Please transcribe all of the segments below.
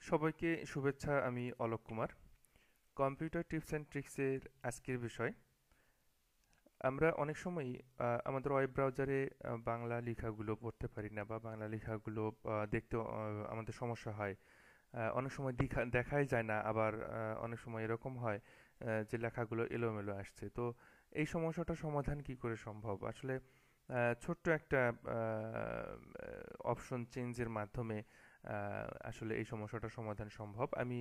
সবাইকে শুভেচ্ছা। আমি Alok Kumar. Computer tips and ট্রিক্সের আজকের বিষয়, আমরা অনেক সময়ই আমাদের ওয়েব ব্রাউজারে বাংলা লেখাগুলো পড়তে পারি না, বা বাংলা লেখাগুলো দেখতে আমাদের সমস্যা হয়। অনেক সময় দেখাই যায় না, আবার অনেক সময় এরকম হয় যে লেখাগুলো এলোমেলো আসছে। তো এই সমস্যাটা সমাধান কি করে সম্ভব? আসলে ছোট্ট একটা অপশন চেঞ্জের মাধ্যমে আসলে এই সমস্যাটার সমাধান সম্ভব। আমি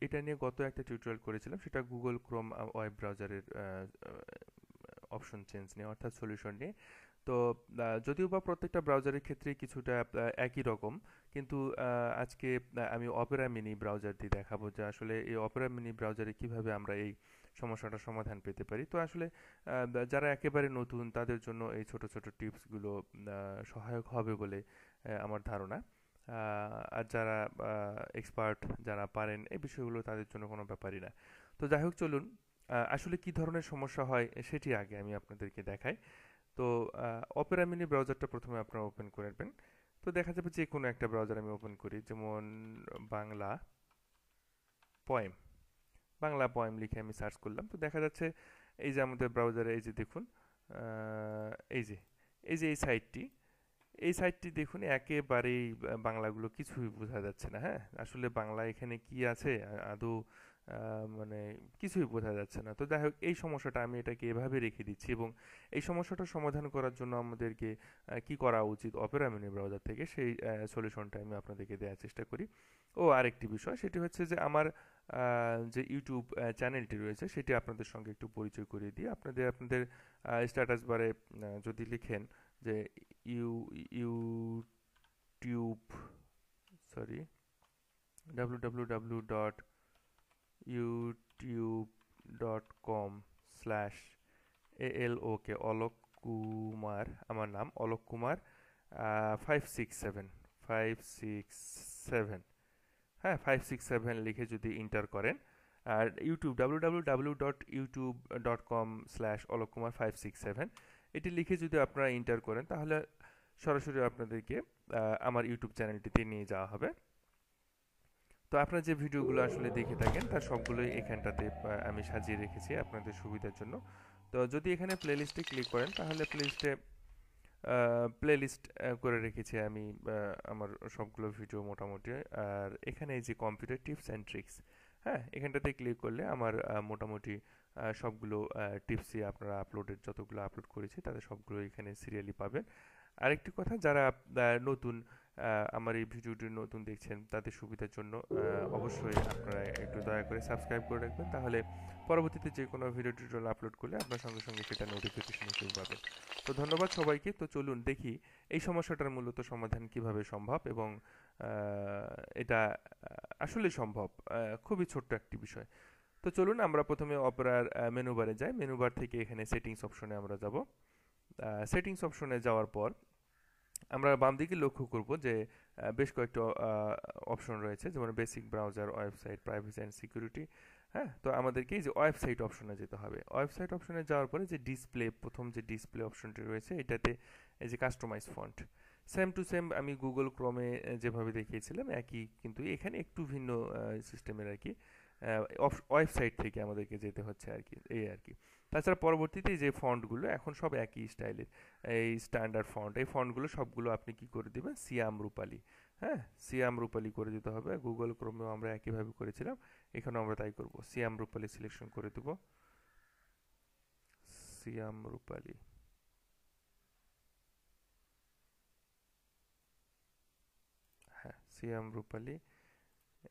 এটা নিয়ে গত একটা টিউটোরিয়াল করেছিলাম, সেটা গুগল ক্রোম ওয়েব ব্রাউজারের অপশন চেঞ্জ নিয়ে, অর্থাৎ সলিউশন নিয়ে। তো যদিও বা প্রত্যেকটা ব্রাউজারের ক্ষেত্রে কিছুটা একই রকম, কিন্তু আজকে আমি অপেরা মিনি ব্রাউজার দিয়ে দেখাবো যে আসলে এই অপেরা মিনি ব্রাউজারে কিভাবে আমরা এই সমস্যাটার সমাধান পেতে পারি। তো আসলে যারা একেবারে নতুন তাদের জন্য এই ছোট ছোট টিপসগুলো সহায়ক হবে বলে আমার ধারণা। আর যারা এক্সপার্ট, যারা পারেন এই বিষয়গুলো, তাদের জন্য কোনো ব্যাপারই না। তো যাই হোক, চলুন আসলে কি ধরনের সমস্যা হয় সেটি আগে আমি আপনাদেরকে দেখাই। তো অপেরা মিনি ব্রাউজারটা প্রথমে আপনারা ওপেন করে নেবেন। তো দেখা যাবে যে কোনো একটা ব্রাউজার আমি ওপেন করি, যেমন বাংলা পয়েম। বাংলা পয়েম লিখে আমি সার্চ করলাম, তো দেখা যাচ্ছে এই যে আমাদের ব্রাউজারে, এই যে দেখুন, এই যে এই সাইটটি, এই সাইটটি দেখুন, একেবারেই বাংলাগুলো কিছুই বোঝা যাচ্ছে না। হ্যাঁ, আসলে বাংলা এখানে কি আছে আদৌ মানে কিছুই বোঝা যাচ্ছে না। তো যাই হোক, এই সমস্যাটা আমি এটাকে এভাবে রেখে দিচ্ছি, এবং এই সমস্যাটার সমাধান করার জন্য আমাদেরকে কি করা উচিত অপেরা মিনি ব্রাউজার থেকে, সেই সলিউশনটা আমি আপনাদেরকে দেওয়ার চেষ্টা করি। ও আরেকটি বিষয়, সেটি হচ্ছে যে আমার যে ইউটিউব চ্যানেলটি রয়েছে সেটি আপনাদের সঙ্গে একটু পরিচয় করিয়ে দিই। আপনাদের স্ট্যাটাস বারে যদি লিখেন যে you YouTube, sorry, www.youtube.com/ALOK, Alok Kumar, আমার নাম অলোক কুমার, 567 567, হ্যাঁ 567 লিখে যদি ইন্টার করেন, আর ইউটিউব www.youtube.com/অলোক কুমার 567 এটি লিখে যদি আপনারা ইন্টার করেন, তাহলে সরাসরি আপনাদেরকে আমার ইউটিউব চ্যানেলটিতে নিয়ে যাওয়া হবে। তো আপনারা যে ভিডিওগুলো আসলে দেখে থাকেন তার সবগুলোই এখানটাতে আমি সাজিয়ে রেখেছি আপনাদের সুবিধার জন্য। তো যদি এখানে প্লেলিস্টে ক্লিক করেন, তাহলে প্লেলিস্ট করে রেখেছি আমি আমার সবগুলো ভিডিও মোটামুটি। আর এখানে এই যে কম্পিউটার টিপস অ্যান্ড ট্রিক্স, হ্যাঁ, এখানটাতে ক্লিক করলে আমার মোটামুটি সবগুলো টিপসই আপনারা যতগুলো আপলোড করেছি তাদের সবগুলো এখানে সিরিয়ালি পাবেন। আরেকটি কথা, যারা নতুন আমার এই ভিডিওটি নতুন দেখছেন, তাদের সুবিধার জন্য অবশ্যই আপনারা একটু দয়া করে সাবস্ক্রাইব করে রাখবেন, তাহলে পরবর্তীতে যে কোনো ভিডিও টিউটোরিয়াল আপলোড করলে আপনার সঙ্গে সঙ্গে সেটা নোটিফিকেশন হিসেবে পাবেন। তো ধন্যবাদ সবাইকে। তো চলুন দেখি এই সমস্যাটার মূলত সমাধান কিভাবে সম্ভব, এবং এটা আসলে সম্ভব, খুবই ছোট্ট একটি বিষয়। তো চলুন আমরা প্রথমে অপেরার মেনু বারে যাই। মেনু বার থেকে এখানে সেটিংস অপশনে আমরা যাব। সেটিংস অপশনে যাওয়ার পর আমরা বাম দিকে লক্ষ্য করব যে বেশ কয়েকটা অপশন রয়েছে, যেমন basic browser, website, privacy and security. হ্যাঁ, তো আমাদেরকে এই যে ওয়েবসাইট অপশনে যেতে হবে। ওয়েবসাইট অপশনে যাওয়ার পরে যে ডিসপ্লে, প্রথম যে ডিসপ্লে অপশনটি রয়েছে, এটাতে এই যে customise font, same to same আমি গুগল ক্রোমে যেভাবে দেখিয়েছিলাম একই, কিন্তু এখানে একটু ভিন্ন সিস্টেমের আর কি। ওয়েবসাইট থেকে আমাদেরকে যেতে হচ্ছে আর কি, এই আর কি। তাছাড়া পরবর্তীতে যে ফন্টগুলো এখন সব একই স্টাইলের, এই স্ট্যান্ডার্ড ফন্ট, এই ফন্টগুলো সবগুলো আপনি কি করে দিবেন, সিয়াম রূপালী। হ্যাঁ, সিয়াম রূপালী করে দিতে হবে। গুগল ক্রোমেও আমরা একইভাবে করেছিলাম, এখানেও আমরা তাই করব, সিয়াম রূপালী সিলেকশন করে দেব। সিয়াম রূপালী, হ্যাঁ সিয়াম রূপালী,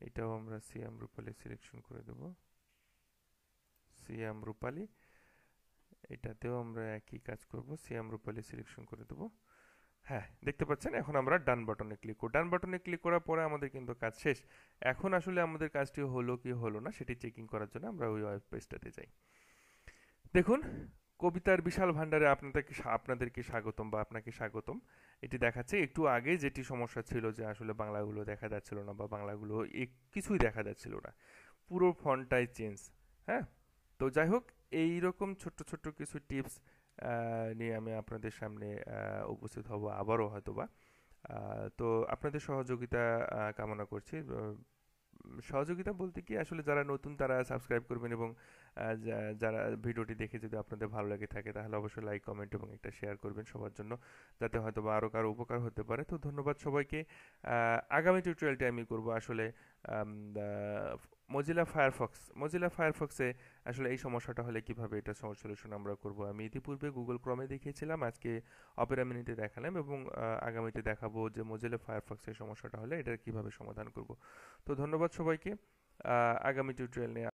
এটাও আমরা সিয়াম রূপালী সিলেকশন করে দেব। সিয়াম রূপালী, এটাতেও আমরা একই কাজ করব, সিয়াম রূপালী সিলেকশন করে দেব। হ্যাঁ, দেখতে পাচ্ছেন, এখন আমরা ডান বাটনে ক্লিক করব। ডান বাটনে ক্লিক করার পরে আমাদের কিন্তু কাজ শেষ। এখন আসলে আমাদের কাজটি হলো কি হলো না সেটি চেকিং করার জন্য আমরা ওই ওয়েব পেজটাতে যাই। দেখুন, কবিতার বিশাল ভান্ডারে আপনাদেরকে স্বাগতম, বা আপনাকে স্বাগতম। এটি দেখাচ্ছে। একটু আগে যেটি সমস্যা ছিল যে আসলে বাংলাগুলো দেখা যাচ্ছিল না, বা বাংলাগুলো কিছুই দেখা যাচ্ছিল না, পুরো ফন্টটাই চেঞ্জ। হ্যাঁ, তো যাই হোক, এই রকম ছোট্ট ছোট্ট কিছু টিপস নিয়ে আমি আপনাদের সামনে উপস্থিত হব আবারও হয়তোবা। তো আপনাদের সহযোগিতা কামনা করছি। সহযোগিতা বলতে কি আসলে যারা নতুন তারা সাবস্ক্রাইব করবেন এবং যারা ভিডিওটি দেখে যদি আপনাদের ভালো লাগে থাকে তাহলে অবশ্যই লাইক কমেন্ট এবং একটা শেয়ার করবেন সবার জন্য, যাতে হয়তো বা আরো কারো উপকার হতে পারে। তো ধন্যবাদ সবাইকে। আগামী টিউটোরিয়ালটি আমি করব আসলে মজিলা ফায়ারফক্সে আসলে এই সমস্যাটা হলে কিভাবে এটা সলিউশন আমরা করব। আমি ইতিপূর্বে গুগল ক্রমে দেখিয়েছিলাম, আজকে অপেরা মিনিতে দেখালাম এবং আগামীতে দেখাবো যে মজিলা ফায়ারফক্সের সমস্যাটা হলে এটা কিভাবে সমাধান করব। তো ধন্যবাদ সবাইকে। আগামী টিউটোরিয়াল নিয়ে